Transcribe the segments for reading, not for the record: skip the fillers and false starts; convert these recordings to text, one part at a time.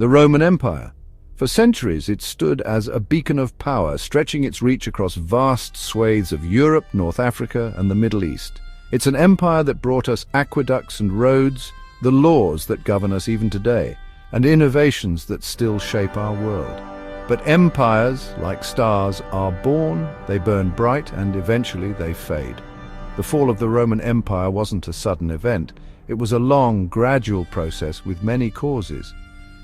The Roman Empire. For centuries, it stood as a beacon of power, stretching its reach across vast swathes of Europe, North Africa, and the Middle East. It's an empire that brought us aqueducts and roads, the laws that govern us even today, and innovations that still shape our world. But empires, like stars, are born, they burn bright, and eventually they fade. The fall of the Roman Empire wasn't a sudden event. It was a long, gradual process with many causes.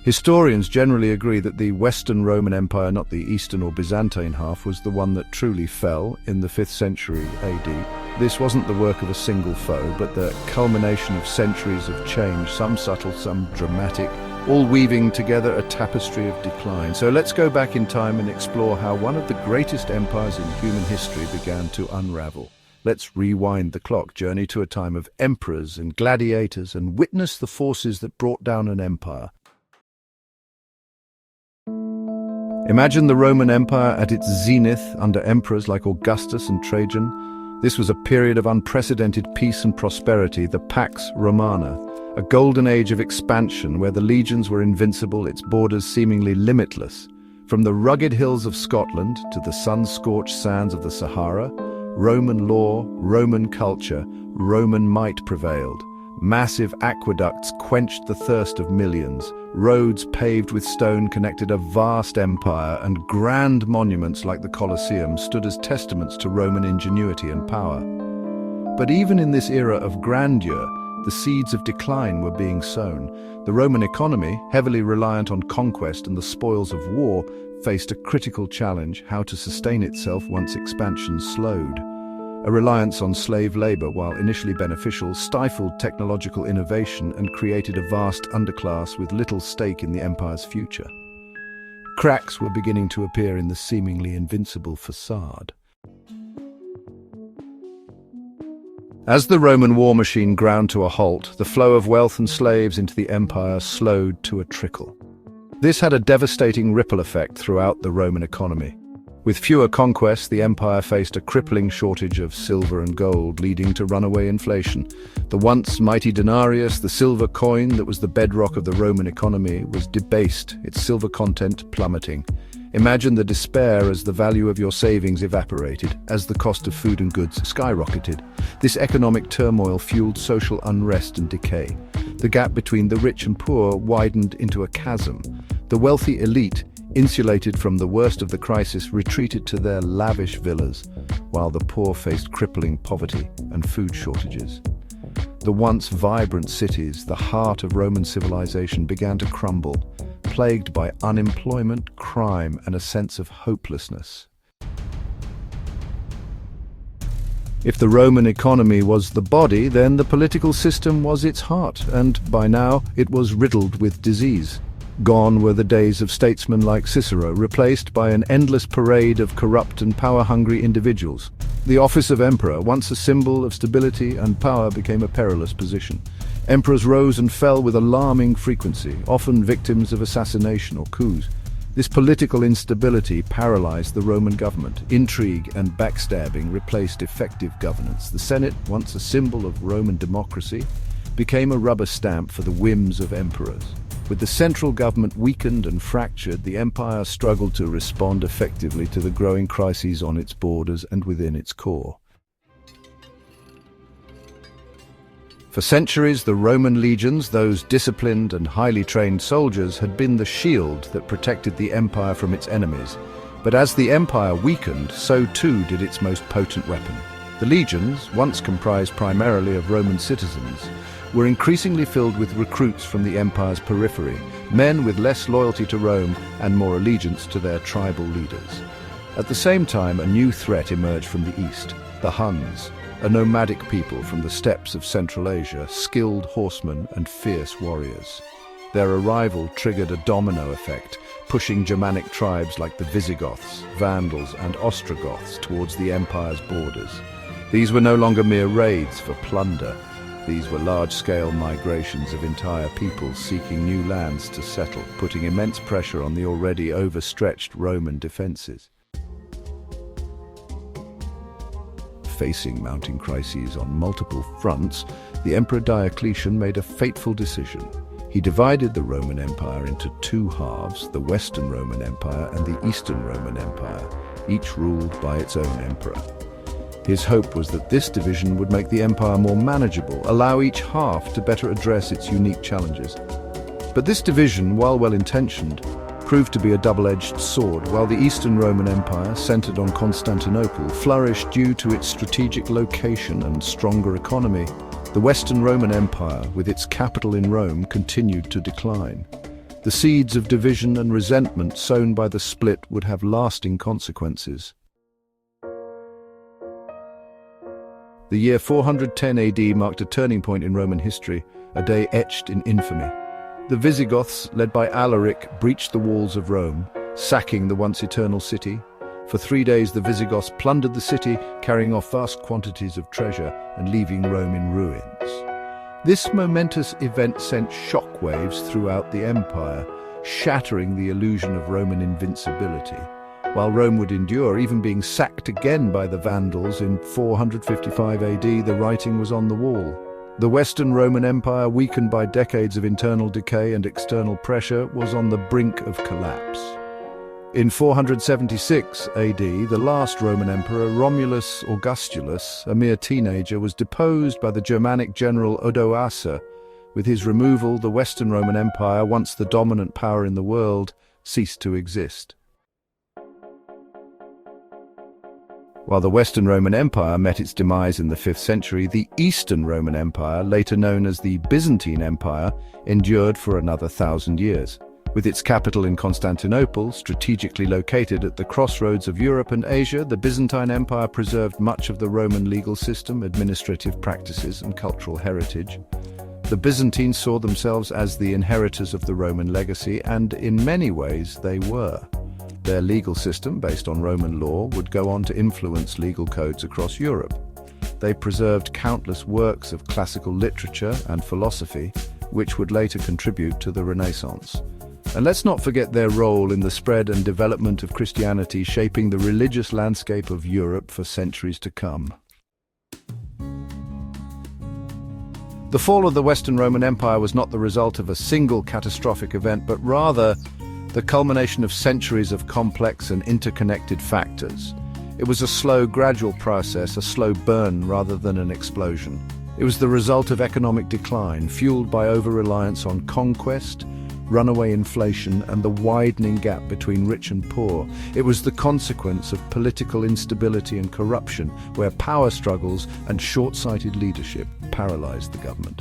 Historians generally agree that the Western Roman Empire, not the Eastern or Byzantine half, was the one that truly fell in the 5th century AD. This wasn't the work of a single foe, but the culmination of centuries of change, some subtle, some dramatic, all weaving together a tapestry of decline. So let's go back in time and explore how one of the greatest empires in human history began to unravel. Let's rewind the clock, journey to a time of emperors and gladiators, and witness the forces that brought down an empire. Imagine the Roman Empire at its zenith under emperors like Augustus and Trajan. This was a period of unprecedented peace and prosperity, the Pax Romana, a golden age of expansion where the legions were invincible, its borders seemingly limitless. From the rugged hills of Scotland to the sun-scorched sands of the Sahara, Roman law, Roman culture, Roman might prevailed. Massive aqueducts quenched the thirst of millions. Roads paved with stone connected a vast empire, and grand monuments like the Colosseum stood as testaments to Roman ingenuity and power. But even in this era of grandeur, the seeds of decline were being sown. The Roman economy, heavily reliant on conquest and the spoils of war, faced a critical challenge: how to sustain itself once expansion slowed. A reliance on slave labor, while initially beneficial, stifled technological innovation and created a vast underclass with little stake in the empire's future. Cracks were beginning to appear in the seemingly invincible facade. As the Roman war machine ground to a halt, the flow of wealth and slaves into the empire slowed to a trickle. This had a devastating ripple effect throughout the Roman economy. With fewer conquests, the empire faced a crippling shortage of silver and gold, leading to runaway inflation. The once mighty denarius, the silver coin that was the bedrock of the Roman economy, was debased, its silver content plummeting. Imagine the despair as the value of your savings evaporated, as the cost of food and goods skyrocketed. This economic turmoil fueled social unrest and decay. The gap between the rich and poor widened into a chasm. The wealthy elite, insulated from the worst of the crisis, retreated to their lavish villas, while the poor faced crippling poverty and food shortages. The once vibrant cities, the heart of Roman civilization, began to crumble, plagued by unemployment, crime, and a sense of hopelessness. If the Roman economy was the body, then the political system was its heart, and by now it was riddled with disease. Gone were the days of statesmen like Cicero, replaced by an endless parade of corrupt and power-hungry individuals. The office of emperor, once a symbol of stability and power, became a perilous position. Emperors rose and fell with alarming frequency, often victims of assassination or coups. This political instability paralyzed the Roman government. Intrigue and backstabbing replaced effective governance. The Senate, once a symbol of Roman democracy, became a rubber stamp for the whims of emperors. With the central government weakened and fractured, the empire struggled to respond effectively to the growing crises on its borders and within its core. For centuries, the Roman legions, those disciplined and highly trained soldiers, had been the shield that protected the empire from its enemies. But as the empire weakened, so too did its most potent weapon. The legions, once comprised primarily of Roman citizens, were increasingly filled with recruits from the empire's periphery, men with less loyalty to Rome and more allegiance to their tribal leaders. At the same time, a new threat emerged from the east: the Huns, a nomadic people from the steppes of Central Asia, skilled horsemen and fierce warriors. Their arrival triggered a domino effect, pushing Germanic tribes like the Visigoths, Vandals, and Ostrogoths towards the empire's borders. These were no longer mere raids for plunder. These were large-scale migrations of entire peoples seeking new lands to settle, putting immense pressure on the already overstretched Roman defenses. Facing mounting crises on multiple fronts, the Emperor Diocletian made a fateful decision. He divided the Roman Empire into two halves, the Western Roman Empire and the Eastern Roman Empire, each ruled by its own emperor. His hope was that this division would make the empire more manageable, allow each half to better address its unique challenges. But this division, while well-intentioned, proved to be a double-edged sword. While the Eastern Roman Empire, centered on Constantinople, flourished due to its strategic location and stronger economy, the Western Roman Empire, with its capital in Rome, continued to decline. The seeds of division and resentment sown by the split would have lasting consequences. The year 410 AD marked a turning point in Roman history, a day etched in infamy. The Visigoths, led by Alaric, breached the walls of Rome, sacking the once eternal city. For 3 days the Visigoths plundered the city, carrying off vast quantities of treasure and leaving Rome in ruins. This momentous event sent shockwaves throughout the empire, shattering the illusion of Roman invincibility. While Rome would endure, even being sacked again by the Vandals in 455 AD, the writing was on the wall. The Western Roman Empire, weakened by decades of internal decay and external pressure, was on the brink of collapse. In 476 AD, the last Roman emperor, Romulus Augustulus, a mere teenager, was deposed by the Germanic general Odoacer. With his removal, the Western Roman Empire, once the dominant power in the world, ceased to exist. While the Western Roman Empire met its demise in the 5th century, the Eastern Roman Empire, later known as the Byzantine Empire, endured for another 1,000 years. With its capital in Constantinople, strategically located at the crossroads of Europe and Asia, the Byzantine Empire preserved much of the Roman legal system, administrative practices, and cultural heritage. The Byzantines saw themselves as the inheritors of the Roman legacy, and in many ways they were. Their legal system, based on Roman law, would go on to influence legal codes across Europe. They preserved countless works of classical literature and philosophy, which would later contribute to the Renaissance. And let's not forget their role in the spread and development of Christianity, shaping the religious landscape of Europe for centuries to come. The fall of the Western Roman Empire was not the result of a single catastrophic event, but rather the culmination of centuries of complex and interconnected factors. It was a slow, gradual process, a slow burn rather than an explosion. It was the result of economic decline, fueled by over-reliance on conquest, runaway inflation, and the widening gap between rich and poor. It was the consequence of political instability and corruption, where power struggles and short-sighted leadership paralyzed the government,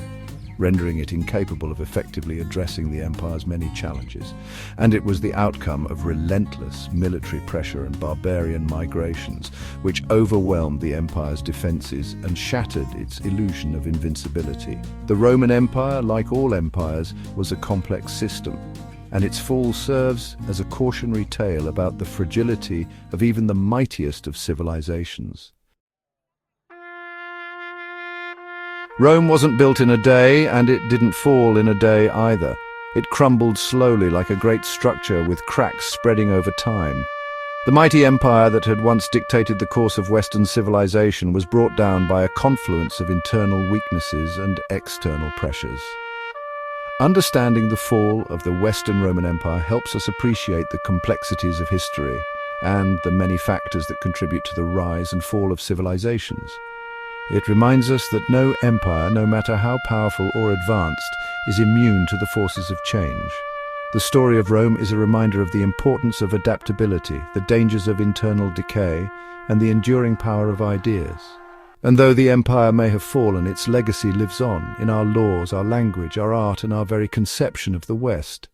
rendering it incapable of effectively addressing the empire's many challenges. And it was the outcome of relentless military pressure and barbarian migrations, which overwhelmed the empire's defenses and shattered its illusion of invincibility. The Roman Empire, like all empires, was a complex system, and its fall serves as a cautionary tale about the fragility of even the mightiest of civilizations. Rome wasn't built in a day, and it didn't fall in a day either. It crumbled slowly like a great structure with cracks spreading over time. The mighty empire that had once dictated the course of Western civilization was brought down by a confluence of internal weaknesses and external pressures. Understanding the fall of the Western Roman Empire helps us appreciate the complexities of history and the many factors that contribute to the rise and fall of civilizations. It reminds us that no empire, no matter how powerful or advanced, is immune to the forces of change. The story of Rome is a reminder of the importance of adaptability, the dangers of internal decay, and the enduring power of ideas. And though the empire may have fallen, its legacy lives on in our laws, our language, our art, and our very conception of the West.